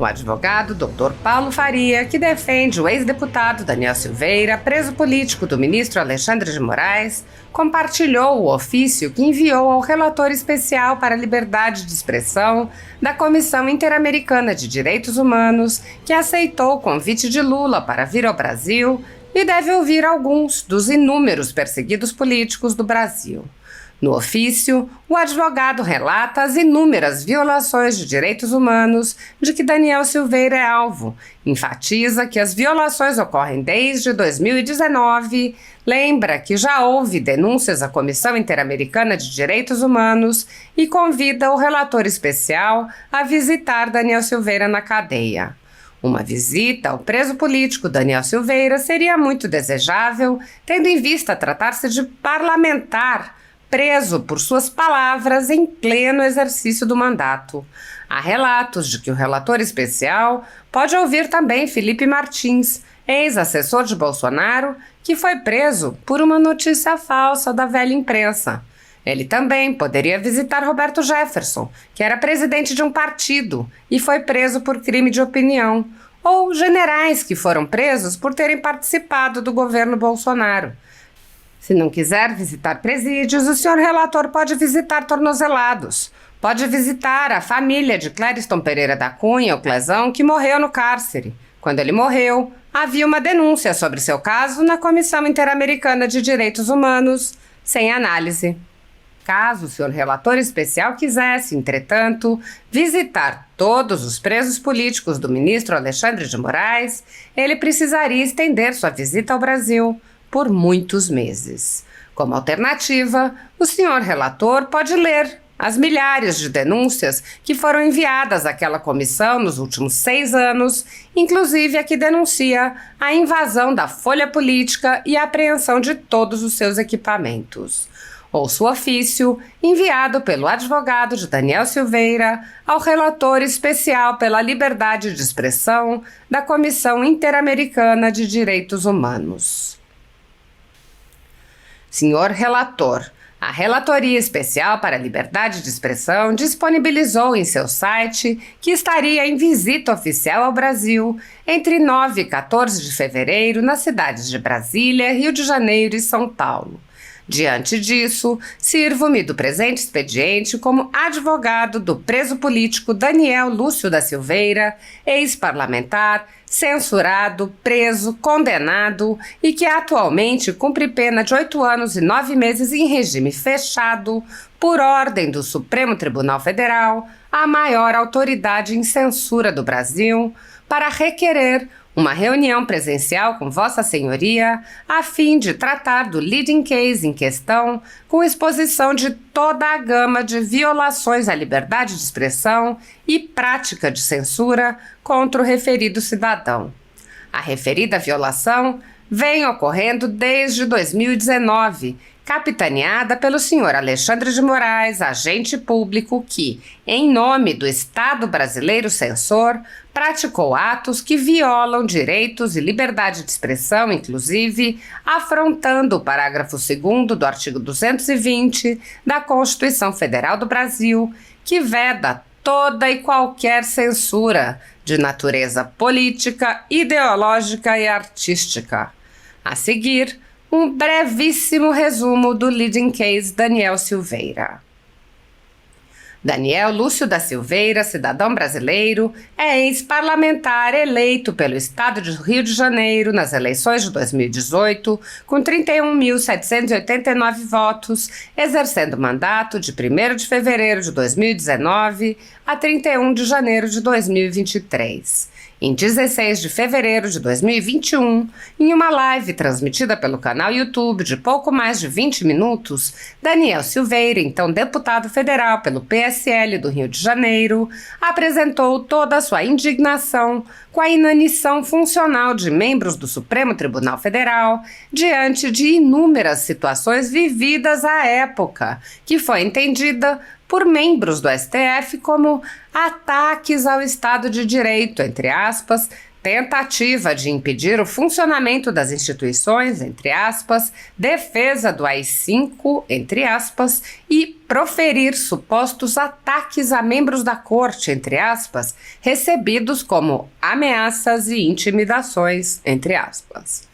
O advogado Dr. Paulo Faria, que defende o ex-deputado Daniel Silveira, preso político do ministro Alexandre de Moraes, compartilhou o ofício que enviou ao relator especial para a liberdade de expressão da Comissão Interamericana de Direitos Humanos, que aceitou o convite de Lula para vir ao Brasil e deve ouvir alguns dos inúmeros perseguidos políticos do Brasil. No ofício, o advogado relata as inúmeras violações de direitos humanos de que Daniel Silveira é alvo, enfatiza que as violações ocorrem desde 2019, lembra que já houve denúncias à Comissão Interamericana de Direitos Humanos e convida o relator especial a visitar Daniel Silveira na cadeia. Uma visita ao preso político Daniel Silveira seria muito desejável, tendo em vista tratar-se de parlamentar preso por suas palavras em pleno exercício do mandato. Há relatos de que o relator especial pode ouvir também Felipe Martins, ex-assessor de Bolsonaro, que foi preso por uma notícia falsa da velha imprensa. Ele também poderia visitar Roberto Jefferson, que era presidente de um partido e foi preso por crime de opinião, ou generais que foram presos por terem participado do governo Bolsonaro. Se não quiser visitar presídios, o senhor relator pode visitar tornozelados. Pode visitar a família de Clériston Pereira da Cunha, o Clezão, que morreu no cárcere. Quando ele morreu, havia uma denúncia sobre seu caso na Comissão Interamericana de Direitos Humanos, sem análise. Caso o senhor relator especial quisesse, entretanto, visitar todos os presos políticos do ministro Alexandre de Moraes, ele precisaria estender sua visita ao Brasil por muitos meses. Como alternativa, o senhor relator pode ler as milhares de denúncias que foram enviadas àquela comissão nos últimos 6 anos, inclusive a que denuncia a invasão da Folha Política e a apreensão de todos os seus equipamentos. Ouça o ofício enviado pelo advogado de Daniel Silveira ao relator especial pela liberdade de expressão da Comissão Interamericana de Direitos Humanos. Senhor relator, a Relatoria Especial para a Liberdade de Expressão disponibilizou em seu site que estaria em visita oficial ao Brasil entre 9 e 14 de fevereiro nas cidades de Brasília, Rio de Janeiro e São Paulo. Diante disso, sirvo-me do presente expediente como advogado do preso político Daniel Lúcio da Silveira, ex-parlamentar, censurado, preso, condenado e que atualmente cumpre pena de 8 anos e 9 meses em regime fechado, por ordem do Supremo Tribunal Federal, a maior autoridade em censura do Brasil, para requerer uma reunião presencial com Vossa Senhoria, a fim de tratar do leading case em questão, com exposição de toda a gama de violações à liberdade de expressão e prática de censura contra o referido cidadão. A referida violação vem ocorrendo desde 2019, capitaneada pelo senhor Alexandre de Moraes, agente público que, em nome do Estado brasileiro censor, praticou atos que violam direitos e liberdade de expressão, inclusive afrontando o parágrafo 2º do artigo 220 da Constituição Federal do Brasil, que veda toda e qualquer censura de natureza política, ideológica e artística. A seguir, um brevíssimo resumo do leading case Daniel Silveira. Daniel Lúcio da Silveira, cidadão brasileiro, é ex-parlamentar eleito pelo Estado do Rio de Janeiro nas eleições de 2018, com 31.789 votos, exercendo mandato de 1º de fevereiro de 2019 a 31 de janeiro de 2023. Em 16 de fevereiro de 2021, em uma live transmitida pelo canal YouTube de pouco mais de 20 minutos, Daniel Silveira, então deputado federal pelo PSL do Rio de Janeiro, apresentou toda a sua indignação com a inanição funcional de membros do Supremo Tribunal Federal diante de inúmeras situações vividas à época, que foi entendida por membros do STF como ataques ao Estado de Direito, entre aspas, tentativa de impedir o funcionamento das instituições, entre aspas, defesa do AI-5, entre aspas, e proferir supostos ataques a membros da corte, entre aspas, recebidos como ameaças e intimidações, entre aspas.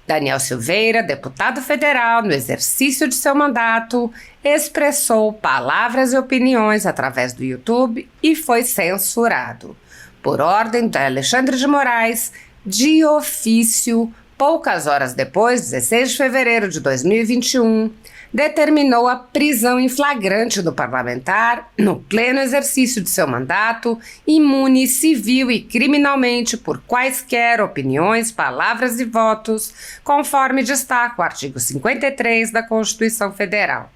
Daniel Silveira, deputado federal no exercício de seu mandato, expressou palavras e opiniões através do YouTube e foi censurado. Por ordem de Alexandre de Moraes, de ofício, poucas horas depois, 16 de fevereiro de 2021, determinou a prisão em flagrante do parlamentar no pleno exercício de seu mandato, imune civil e criminalmente por quaisquer opiniões, palavras e votos, conforme destaca o artigo 53 da Constituição Federal.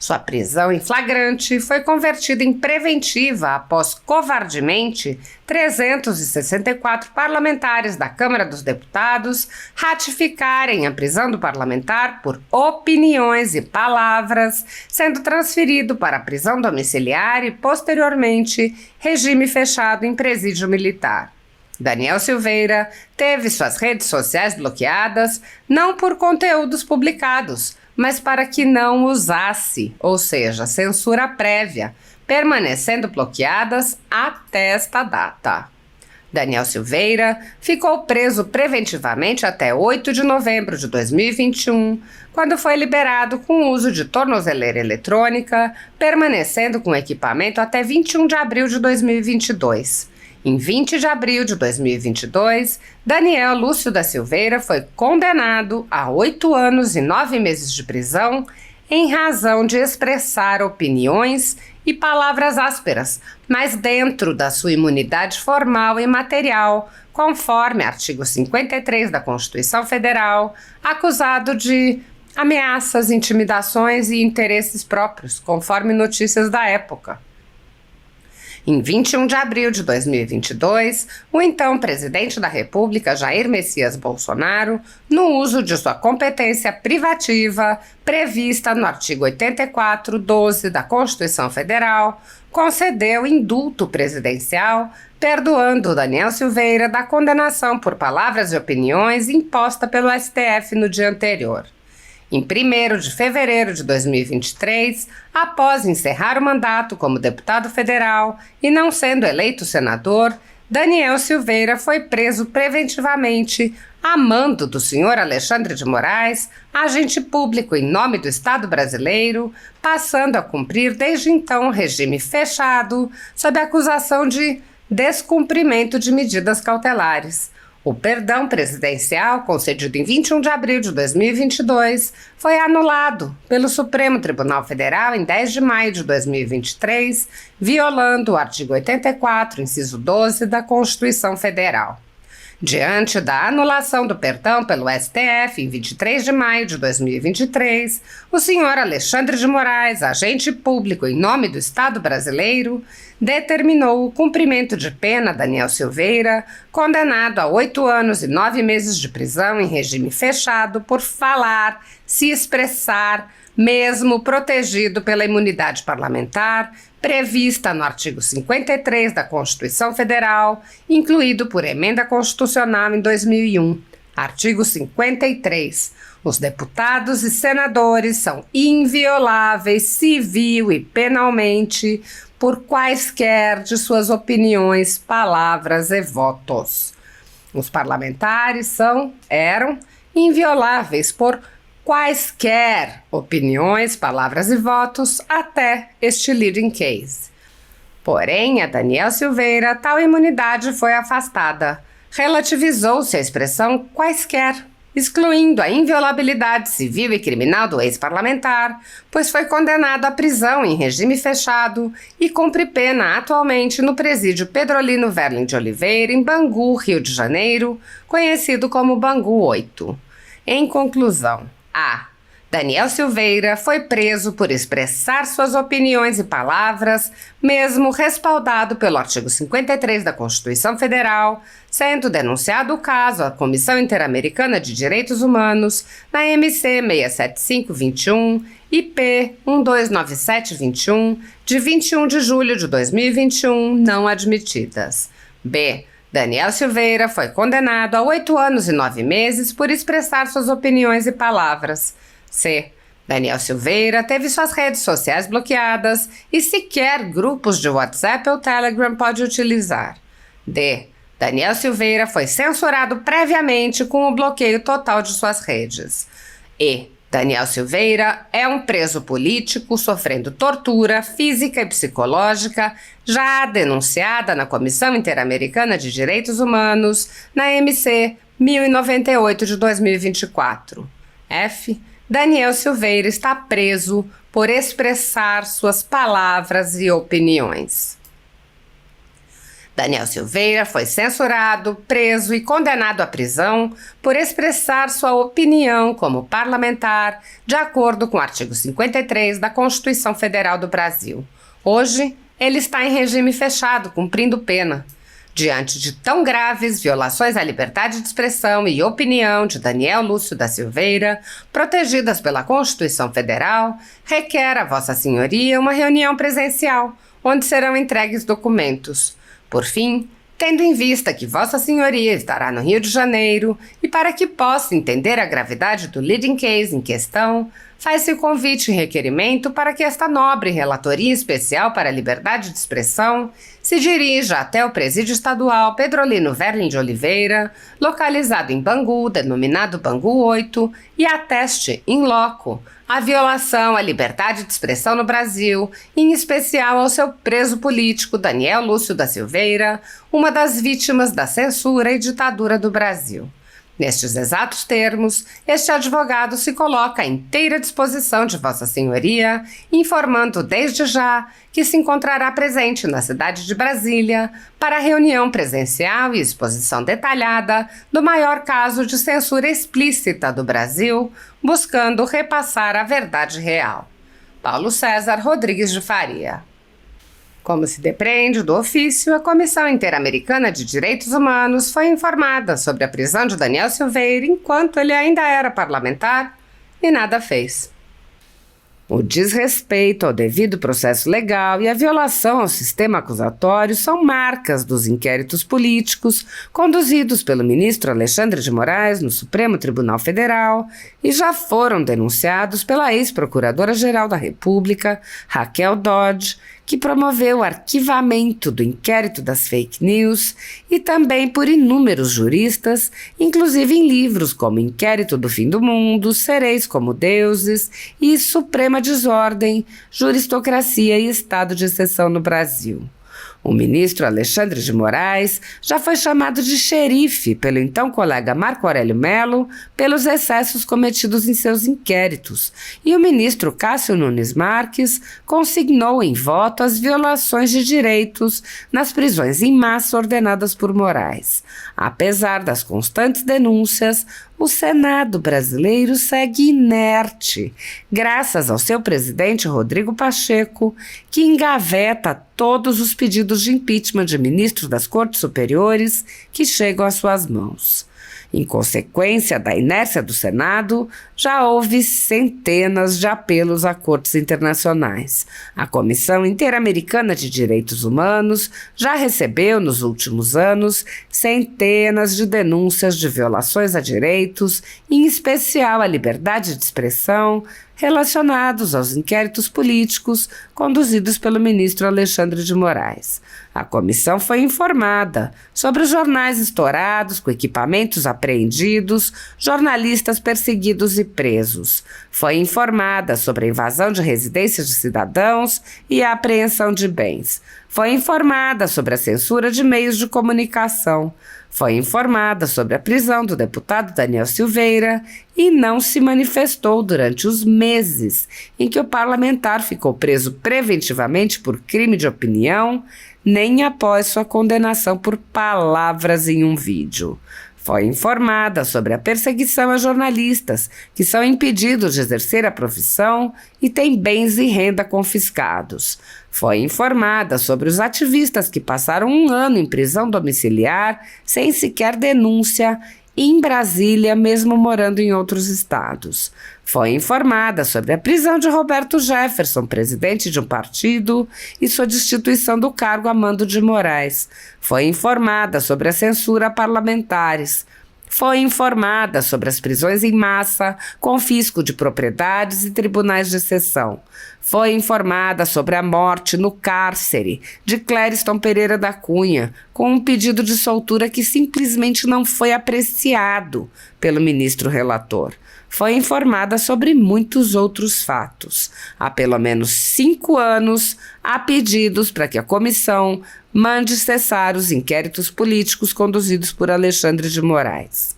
Sua prisão em flagrante foi convertida em preventiva após, covardemente, 364 parlamentares da Câmara dos Deputados ratificarem a prisão do parlamentar por opiniões e palavras, sendo transferido para a prisão domiciliar e, posteriormente, regime fechado em presídio militar. Daniel Silveira teve suas redes sociais bloqueadas não por conteúdos publicados, mas para que não usasse, ou seja, censura prévia, permanecendo bloqueadas até esta data. Daniel Silveira ficou preso preventivamente até 8 de novembro de 2021, quando foi liberado com o uso de tornozeleira eletrônica, permanecendo com equipamento até 21 de abril de 2022. Em 20 de abril de 2022, Daniel Lúcio da Silveira foi condenado a 8 anos e 9 meses de prisão em razão de expressar opiniões e palavras ásperas, mas dentro da sua imunidade formal e material, conforme artigo 53 da Constituição Federal, acusado de ameaças, intimidações e interesses próprios, conforme notícias da época. Em 21 de abril de 2022, o então presidente da República, Jair Messias Bolsonaro, no uso de sua competência privativa, prevista no artigo 84(12) da Constituição Federal, concedeu indulto presidencial, perdoando Daniel Silveira da condenação por palavras e opiniões imposta pelo STF no dia anterior. Em 1º de fevereiro de 2023, após encerrar o mandato como deputado federal e não sendo eleito senador, Daniel Silveira foi preso preventivamente a mando do senhor Alexandre de Moraes, agente público em nome do Estado brasileiro, passando a cumprir desde então regime fechado, sob acusação de descumprimento de medidas cautelares. O perdão presidencial, concedido em 21 de abril de 2022, foi anulado pelo Supremo Tribunal Federal em 10 de maio de 2023, violando o artigo 84, inciso 12 da Constituição Federal. Diante da anulação do perdão pelo STF em 23 de maio de 2023, o senhor Alexandre de Moraes, agente público em nome do Estado brasileiro, determinou o cumprimento de pena a Daniel Silveira, condenado a 8 anos e 9 meses de prisão em regime fechado por falar, se expressar, mesmo protegido pela imunidade parlamentar, prevista no artigo 53 da Constituição Federal, incluído por emenda constitucional em 2001. Artigo 53. Os deputados e senadores são invioláveis civil e penalmente por quaisquer de suas opiniões, palavras e votos. Os parlamentares eram invioláveis por quaisquer opiniões, palavras e votos até este leading case. Porém, a Daniel Silveira, tal imunidade foi afastada. Relativizou-se a expressão quaisquer, excluindo a inviolabilidade civil e criminal do ex-parlamentar, pois foi condenado à prisão em regime fechado e cumpre pena atualmente no presídio Pedrolino Verlin de Oliveira, em Bangu, Rio de Janeiro, conhecido como Bangu 8. Em conclusão, Daniel Silveira foi preso por expressar suas opiniões e palavras, mesmo respaldado pelo artigo 53 da Constituição Federal, sendo denunciado o caso à Comissão Interamericana de Direitos Humanos na MC 67521 IP 129721 de 21 de julho de 2021, não admitidas. B. Daniel Silveira foi condenado a 8 anos e 9 meses por expressar suas opiniões e palavras. C. Daniel Silveira teve suas redes sociais bloqueadas e sequer grupos de WhatsApp ou Telegram pode utilizar. D. Daniel Silveira foi censurado previamente com o bloqueio total de suas redes. E. Daniel Silveira é um preso político sofrendo tortura física e psicológica, já denunciada na Comissão Interamericana de Direitos Humanos, na MC 1098 de 2024. F. Daniel Silveira está preso por expressar suas palavras e opiniões. Daniel Silveira foi censurado, preso e condenado à prisão por expressar sua opinião como parlamentar, de acordo com o artigo 53 da Constituição Federal do Brasil. Hoje, ele está em regime fechado, cumprindo pena. Diante de tão graves violações à liberdade de expressão e opinião de Daniel Lúcio da Silveira, protegidas pela Constituição Federal, requer a Vossa Senhoria uma reunião presencial, onde serão entregues documentos. Por fim, tendo em vista que Vossa Senhoria estará no Rio de Janeiro e para que possa entender a gravidade do leading case em questão, faz-se o convite e requerimento para que esta nobre Relatoria Especial para a Liberdade de Expressão se dirija até o Presídio Estadual Pedrolino Verlin de Oliveira, localizado em Bangu, denominado Bangu 8, e ateste, in loco, a violação à liberdade de expressão no Brasil, em especial ao seu preso político Daniel Lúcio da Silveira, uma das vítimas da censura e ditadura do Brasil. Nestes exatos termos, este advogado se coloca à inteira disposição de Vossa Senhoria, informando desde já que se encontrará presente na cidade de Brasília para a reunião presencial e exposição detalhada do maior caso de censura explícita do Brasil, buscando repassar a verdade real. Paulo César Rodrigues de Faria. Como se depreende do ofício, a Comissão Interamericana de Direitos Humanos foi informada sobre a prisão de Daniel Silveira enquanto ele ainda era parlamentar e nada fez. O desrespeito ao devido processo legal e a violação ao sistema acusatório são marcas dos inquéritos políticos conduzidos pelo ministro Alexandre de Moraes no Supremo Tribunal Federal e já foram denunciados pela ex-procuradora-geral da República, Raquel Dodge, que promoveu o arquivamento do inquérito das fake news, e também por inúmeros juristas, inclusive em livros como Inquérito do Fim do Mundo, Sereis como Deuses e Suprema Desordem, Juristocracia e Estado de Exceção no Brasil. O ministro Alexandre de Moraes já foi chamado de xerife pelo então colega Marco Aurélio Mello pelos excessos cometidos em seus inquéritos, e o ministro Cássio Nunes Marques consignou em voto as violações de direitos nas prisões em massa ordenadas por Moraes. Apesar das constantes denúncias, o Senado brasileiro segue inerte, graças ao seu presidente Rodrigo Pacheco, que engaveta todos os pedidos de impeachment de ministros das Cortes Superiores que chegam às suas mãos. Em consequência da inércia do Senado, já houve centenas de apelos a cortes internacionais. A Comissão Interamericana de Direitos Humanos já recebeu, nos últimos anos, centenas de denúncias de violações a direitos, em especial à liberdade de expressão, relacionados aos inquéritos políticos conduzidos pelo ministro Alexandre de Moraes. A comissão foi informada sobre os jornais estourados com equipamentos apreendidos, jornalistas perseguidos e presos. Foi informada sobre a invasão de residências de cidadãos e a apreensão de bens. Foi informada sobre a censura de meios de comunicação. Foi informada sobre a prisão do deputado Daniel Silveira e não se manifestou durante os meses em que o parlamentar ficou preso preventivamente por crime de opinião, nem após sua condenação por palavras em um vídeo. Foi informada sobre a perseguição a jornalistas que são impedidos de exercer a profissão e têm bens e renda confiscados. Foi informada sobre os ativistas que passaram 1 ano em prisão domiciliar sem sequer denúncia em Brasília, mesmo morando em outros estados. Foi informada sobre a prisão de Roberto Jefferson, presidente de um partido, e sua destituição do cargo a mando de Moraes. Foi informada sobre a censura a parlamentares. Foi informada sobre as prisões em massa, confisco de propriedades e tribunais de exceção. Foi informada sobre a morte no cárcere de Clériston Pereira da Cunha, com um pedido de soltura que simplesmente não foi apreciado pelo ministro relator. Foi informada sobre muitos outros fatos. Há pelo menos 5 anos, há pedidos para que a comissão mande cessar os inquéritos políticos conduzidos por Alexandre de Moraes.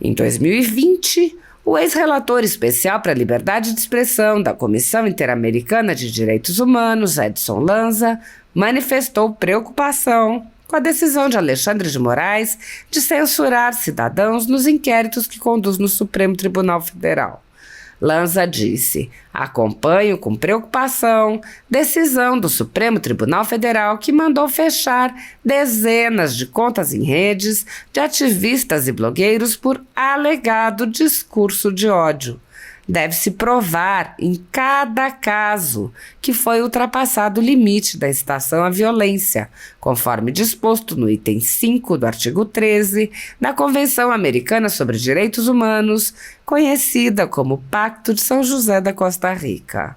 Em 2020, o ex-relator especial para a liberdade de expressão da Comissão Interamericana de Direitos Humanos, Edson Lanza, manifestou preocupação com a decisão de Alexandre de Moraes de censurar cidadãos nos inquéritos que conduz no Supremo Tribunal Federal. Lanza disse: acompanho com preocupação decisão do Supremo Tribunal Federal que mandou fechar dezenas de contas em redes de ativistas e blogueiros por alegado discurso de ódio. Deve-se provar em cada caso que foi ultrapassado o limite da incitação à violência, conforme disposto no item 5 do artigo 13 da Convenção Americana sobre Direitos Humanos, conhecida como Pacto de São José da Costa Rica.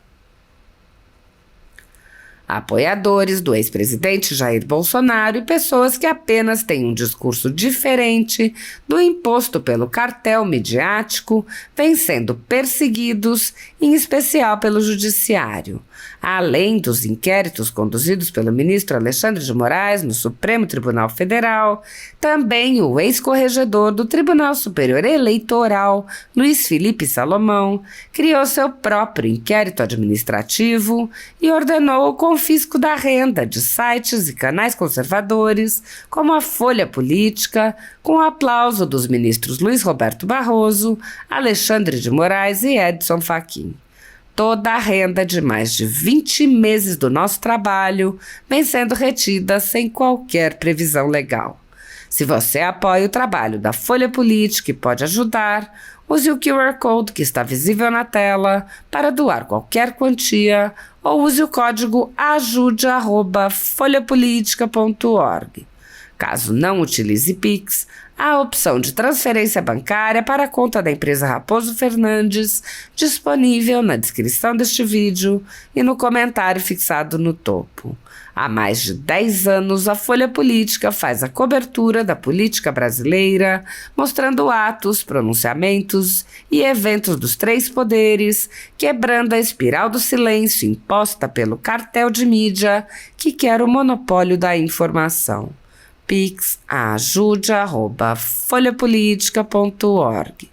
Apoiadores do ex-presidente Jair Bolsonaro e pessoas que apenas têm um discurso diferente do imposto pelo cartel midiático vêm sendo perseguidos, em especial pelo Judiciário. Além dos inquéritos conduzidos pelo ministro Alexandre de Moraes no Supremo Tribunal Federal, também o ex-corregedor do Tribunal Superior Eleitoral, Luiz Felipe Salomão, criou seu próprio inquérito administrativo e ordenou o confisco da renda de sites e canais conservadores, como a Folha Política, com o aplauso dos ministros Luiz Roberto Barroso, Alexandre de Moraes e Edson Fachin. Toda a renda de mais de 20 meses do nosso trabalho vem sendo retida sem qualquer previsão legal. Se você apoia o trabalho da Folha Política e pode ajudar, use o QR Code que está visível na tela para doar qualquer quantia ou use o código ajude@folhapolitica.org. Caso não utilize Pix, há a opção de transferência bancária para a conta da empresa Raposo Fernandes, disponível na descrição deste vídeo e no comentário fixado no topo. Há mais de 10 anos, a Folha Política faz a cobertura da política brasileira, mostrando atos, pronunciamentos e eventos dos 3 poderes, quebrando a espiral do silêncio imposta pelo cartel de mídia que quer o monopólio da informação. Pix ajude@folhapolitica.org